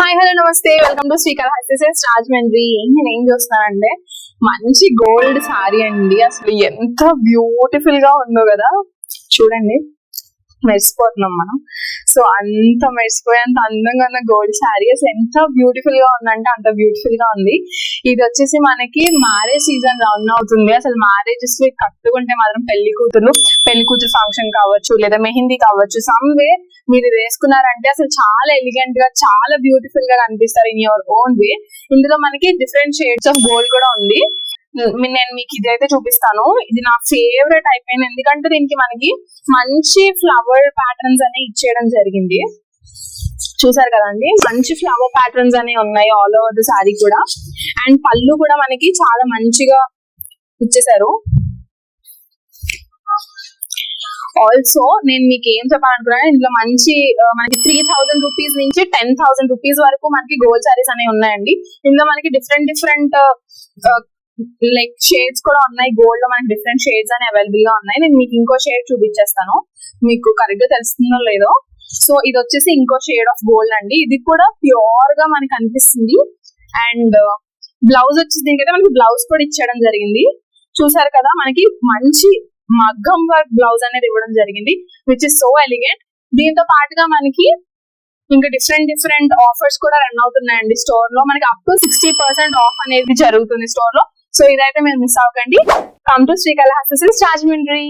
Hi hello నమస్తే welcome to Srikalahasti Rajahmundry. నేను ఏం చూస్తున్నానంటే మంచి గోల్డ్ సారీ అండి. అసలు ఎంత బ్యూటిఫుల్ గా ఉందో కదా, చూడండి మెరిసిపోతున్నాం మనం. సో అంత మెరిసిపోయి అంత అందంగా ఉన్న గోల్డ్ శారీ అసలు ఎంత బ్యూటిఫుల్ గా ఉందంటే అంత బ్యూటిఫుల్ గా ఉంది. ఇది వచ్చేసి మనకి మ్యారేజ్ సీజన్ రన్ అవుతుంది. అసలు మ్యారేజెస్ కట్టుకుంటే మాత్రం పెళ్లి కూతురు ఫంక్షన్ కావచ్చు లేదా మెహందీ కావచ్చు, సమ్ వే మీరు వేసుకున్నారంటే అసలు చాలా ఎలిగెంట్ గా చాలా బ్యూటిఫుల్ గా కనిపిస్తారు ఇన్ యువర్ ఓన్ వే. ఇందులో మనకి డిఫరెంట్ షేడ్స్ ఆఫ్ గోల్డ్ కూడా ఉంది. నేను మీకు ఇదైతే చూపిస్తాను. ఇది నా ఫేవరెట్ అయిపోయింది, ఎందుకంటే దీనికి మనకి మంచి ఫ్లవర్ ప్యాటర్న్స్ అనేవి ఇచ్చేయడం జరిగింది. చూసారు కదండి, మంచి ఫ్లవర్ ప్యాటర్న్స్ అనేవి ఉన్నాయి ఆల్ ఓవర్ ద శారీ కూడా. అండ్ పళ్ళు కూడా మనకి చాలా మంచిగా ఇచ్చేసారు. ఆల్సో నేను మీకు ఏం చెప్పాలనుకున్నాను, ఇందులో మంచి మనకి 3000 రూపీస్ నుంచి 10,000 రూపీస్ వరకు మనకి గోల్డ్ సారీస్ అనేవి ఉన్నాయండి. ఇందులో మనకి డిఫరెంట్ లైక్ షేడ్స్ కూడా ఉన్నాయి. గోల్డ్ లో మనకి డిఫరెంట్ షేడ్స్ అనేవి అవైలబుల్ గా ఉన్నాయి. నేను మీకు ఇంకో షేడ్ చూపించేస్తాను, మీకు కరెక్ట్ గా తెలుస్తుందో లేదో. సో ఇది వచ్చేసి ఇంకో షేడ్ ఆఫ్ గోల్డ్ అండి. ఇది కూడా ప్యూర్ గా మనకి అనిపిస్తుంది. అండ్ బ్లౌజ్ వచ్చేసి దీనికైతే మనకి బ్లౌజ్ కూడా ఇచ్చేయడం జరిగింది. చూసారు కదా, మనకి మంచి మగ్గం వర్క్ బ్లౌజ్ అనేది ఇవ్వడం జరిగింది, విచ్ ఇస్ సో ఎలిగెంట్. దీంతో పాటుగా మనకి ఇంకా డిఫరెంట్ ఆఫర్స్ కూడా రన్ అవుతున్నాయండి స్టోర్ లో. మనకి అప్ టు 60% ఆఫ్ అనేది జరుగుతుంది స్టోర్ లో. సో ఇదైతే మీరు మిస్ అవ్వకండి. Come to Srikalahasti Rajahmundry.